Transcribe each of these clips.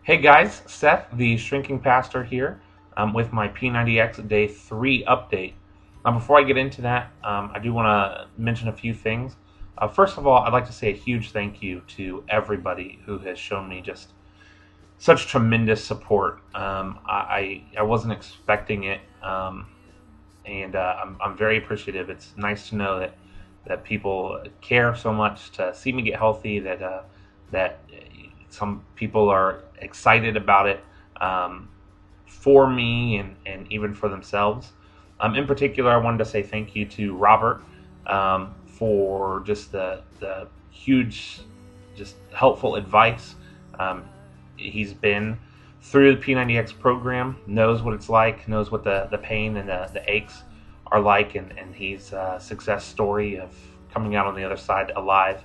Hey guys, Seth, the Shrinking Pastor here, with my P90X Day 3 update. Before I get into that, I do want to mention a few things. First of all, I'd like to say a huge thank you to everybody who has shown me just such tremendous support. I wasn't expecting it, and I'm very appreciative. It's nice to know that people care so much to see me get healthy. That some people are excited about it, for me and even for themselves. In particular, I wanted to say thank you to Robert, for just the huge, just helpful advice. He's been through the P90X program, knows what it's like, knows what the pain and the aches are like, and he's a success story of coming out on the other side alive.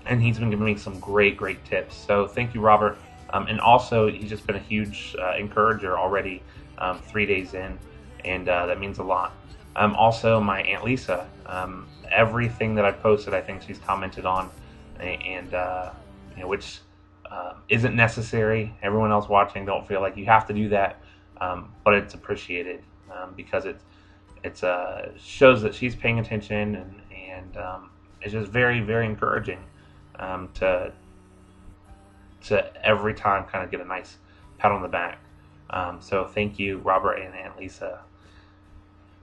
And he's been giving me some great tips. So thank you, Robert. And also, he's just been a huge encourager already, 3 days in, and that means a lot. Also, my Aunt Lisa, everything that I've posted, I think she's commented on, and which isn't necessary. Everyone else watching, don't feel like you have to do that, but it's appreciated, because it shows that she's paying attention, and it's just very encouraging, to every time kind of get a nice pat on the back. So thank you, Robert and Aunt Lisa.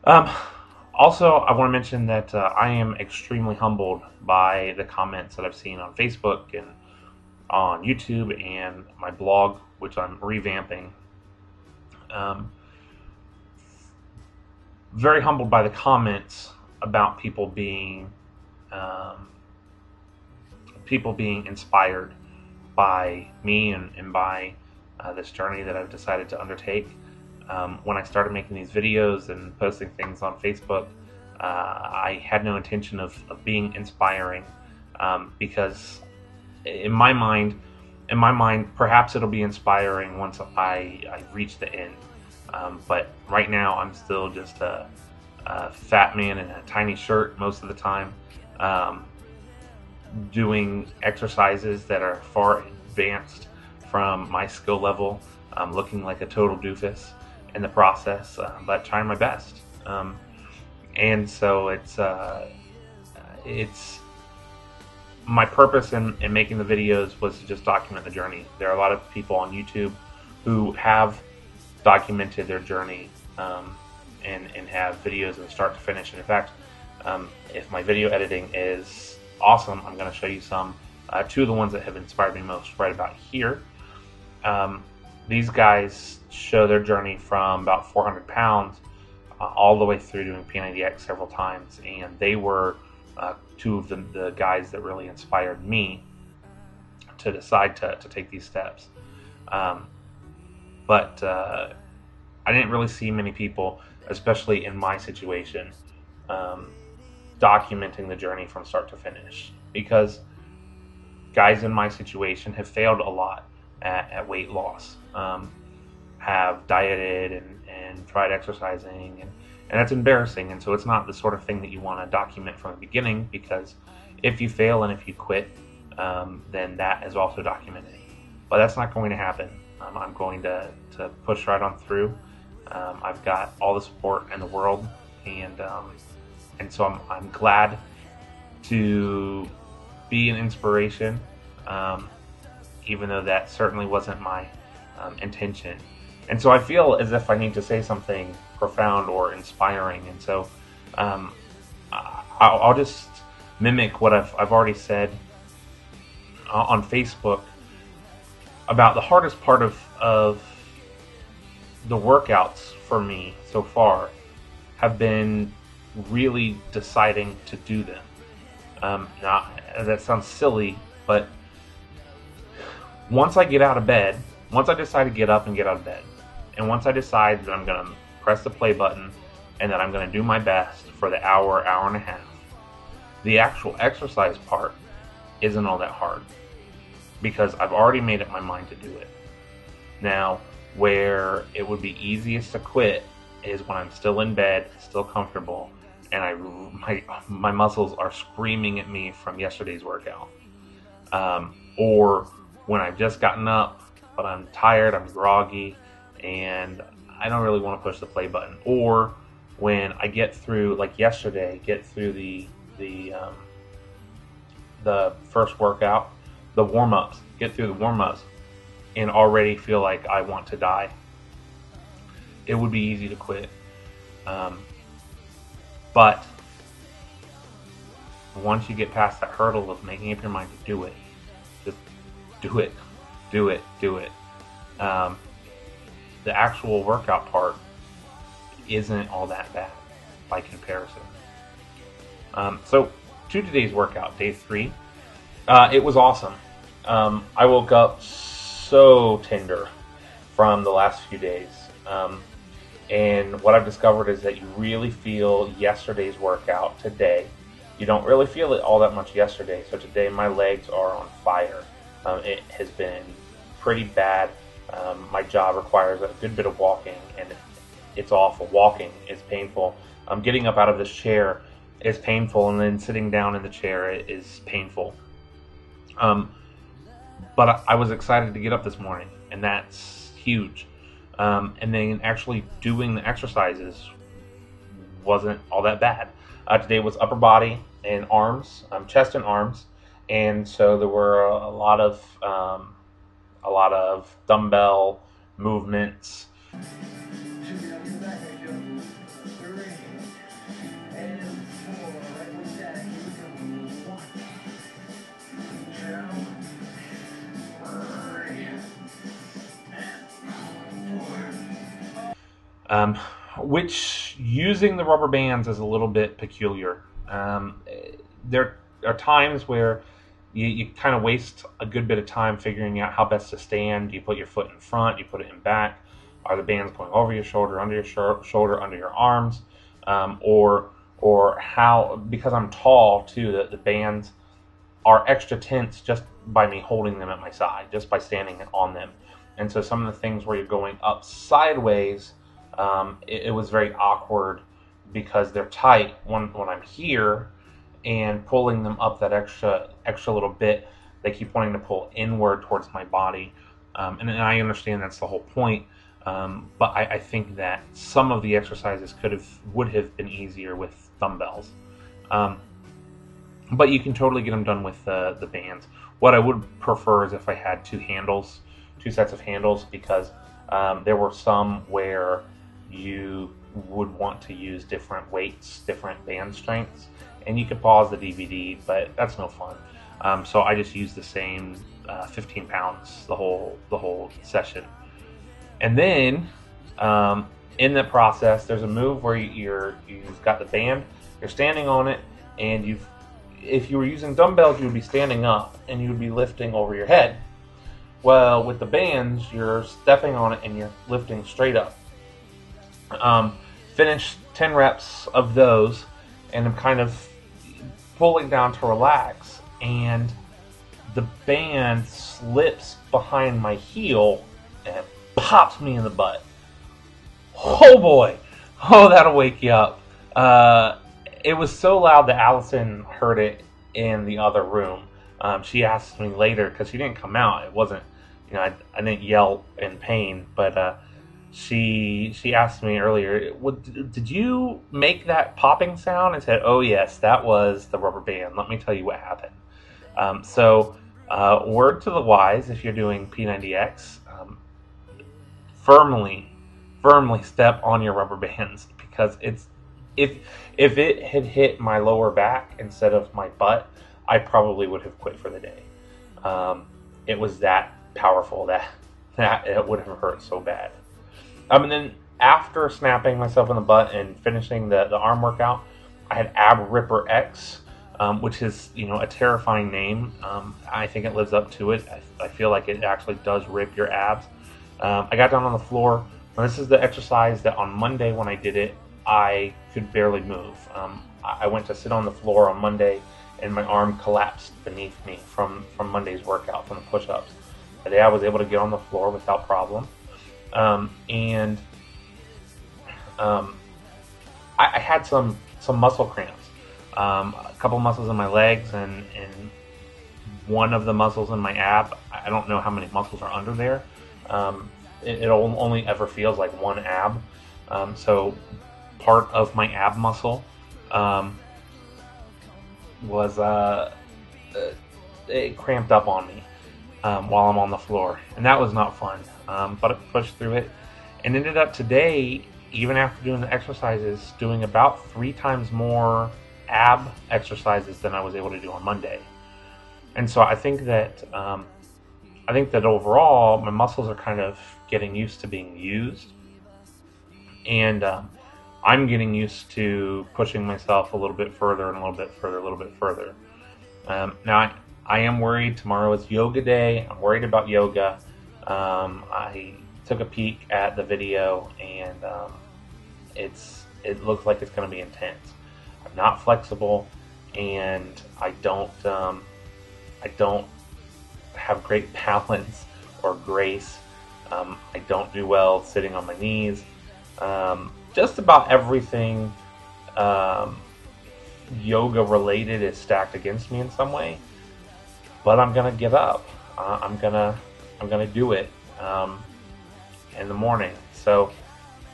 Also, I want to mention that I am extremely humbled by the comments that I've seen on Facebook and on YouTube and my blog, which I'm revamping. Very humbled by the comments about people being inspired by me and by this journey that I've decided to undertake. When I started making these videos and posting things on Facebook, I had no intention of being inspiring, because in my mind, perhaps it'll be inspiring once I reach the end. But right now, I'm still just a fat man in a tiny shirt most of the time, doing exercises that are far advanced from my skill level, looking like a total doofus in the process, but trying my best. And so it's my purpose in making the videos was to just document the journey. There are a lot of people on YouTube who have documented their journey, and have videos from start to finish. And in fact, if my video editing is awesome, I'm going to show you some. Two of the ones that have inspired me most right about here. These guys show their journey from about 400 pounds all the way through doing P90X several times, and they were two of the guys that really inspired me to decide to take these steps. But I didn't really see many people, especially in my situation, documenting the journey from start to finish, because guys in my situation have failed a lot at weight loss, have dieted and tried exercising, and that's embarrassing. And so it's not the sort of thing that you want to document from the beginning, because if you fail and if you quit, then that is also documented. But that's not going to happen. I'm going to push right on through. I've got all the support in the world, and so I'm glad to be an inspiration, even though that certainly wasn't my intention. And so I feel as if I need to say something profound or inspiring, and so I'll just mimic what I've already said on Facebook about the hardest part of the workouts for me so far have been really deciding to do them. Now, that sounds silly, but once I get out of bed, once I decide to get up and get out of bed, and once I decide that I'm going to press the play button and that I'm going to do my best for the hour and a half, the actual exercise part isn't all that hard, because I've already made up my mind to do it. Now, where it would be easiest to quit is when I'm still in bed, still comfortable, and my muscles are screaming at me from yesterday's workout, or when I've just gotten up, but I'm tired, I'm groggy, and I don't really want to push the play button. Or when I get through, like yesterday, get through the first workout, the warm-ups, get through the warm-ups, and already feel like I want to die. It would be easy to quit. But once you get past that hurdle of making up your mind to do it, just do it, do it, do it. The actual workout part isn't all that bad by comparison. So to today's workout, day 3, it was awesome. I woke up so tender from the last few days. And what I've discovered is that you really feel yesterday's workout today. You don't really feel it all that much yesterday. So today my legs are on fire. It has been pretty bad. My job requires a good bit of walking, and it's awful. Walking is painful. Getting up out of this chair is painful, and then sitting down in the chair is painful. But I was excited to get up this morning, and that's huge. And then actually doing the exercises wasn't all that bad. Today was upper body and arms, chest and arms, and so there were a lot of dumbbell movements. Which using the rubber bands is a little bit peculiar. There are times where you kind of waste a good bit of time figuring out how best to stand. You put your foot in front, you put it in back. Are the bands going over your shoulder, under your shoulder, under your arms? Or how, because I'm tall too, the bands are extra tense just by me holding them at my side, just by standing on them. And so some of the things where you're going up sideways, it was very awkward because they're tight when I'm here and pulling them up that extra little bit. They keep wanting to pull inward towards my body, and I understand that's the whole point. But I think that some of the exercises would have been easier with dumbbells. But you can totally get them done with the bands. What I would prefer is if I had two sets of handles, because there were some where you would want to use different weights, different band strengths, and you could pause the DVD, but that's no fun. So I just used the same 15 pounds the whole session. And then in the process, there's a move where you've got the band, you're standing on it, and if you were using dumbbells, you would be standing up and you would be lifting over your head. Well, with the bands, you're stepping on it and you're lifting straight up. Finished 10 reps of those, and I'm kind of pulling down to relax, and the band slips behind my heel and pops me in the butt. Oh boy! Oh, that'll wake you up. It was so loud that Allison heard it in the other room. She asked me later, because she didn't come out. It wasn't, I didn't yell in pain, but she asked me earlier, did you make that popping sound? I said, oh yes, that was the rubber band. Let me tell you what happened. So word to the wise, if you're doing P90X, firmly step on your rubber bands, because if it had hit my lower back instead of my butt, I probably would have quit for the day. It was that powerful that it would have hurt so bad. And then after snapping myself in the butt and finishing the arm workout, I had Ab Ripper X, which is a terrifying name. I think it lives up to it. I feel like it actually does rip your abs. I got down on the floor. Now, this is the exercise that on Monday when I did it, I could barely move. I went to sit on the floor on Monday, and my arm collapsed beneath me from Monday's workout, from the push-ups. Today I was able to get on the floor without problem. I had some muscle cramps, a couple muscles in my legs, and one of the muscles in my ab. I don't know how many muscles are under there. It only ever feels like one ab. So part of my ab muscle was it cramped up on me while I'm on the floor, and that was not fun. But I pushed through it, and ended up today, even after doing the exercises, doing about 3 times more ab exercises than I was able to do on Monday. And so I think that overall my muscles are kind of getting used to being used, and I'm getting used to pushing myself a little bit further and a little bit further, a little bit further. Now I am worried. Tomorrow is yoga day. I'm worried about yoga. I took a peek at the video, and it looks like it's going to be intense. I'm not flexible, and I don't have great balance or grace. I don't do well sitting on my knees. Just about everything yoga related is stacked against me in some way. But I'm gonna give up. I'm gonna do it in the morning. So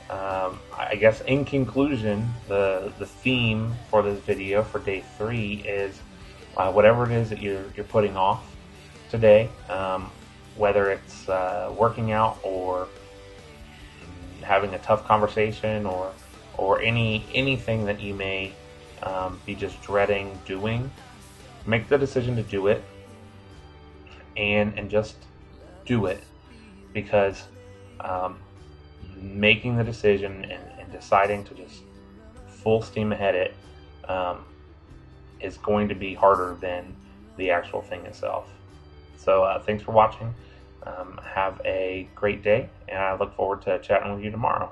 I guess in conclusion, the theme for this video for day 3 is whatever it is that you're putting off today, whether it's working out or having a tough conversation or anything that you may be just dreading doing, make the decision to do it, and just do it, because making the decision and deciding to just full steam ahead it is going to be harder than the actual thing itself. So thanks for watching. Have a great day, and I look forward to chatting with you tomorrow.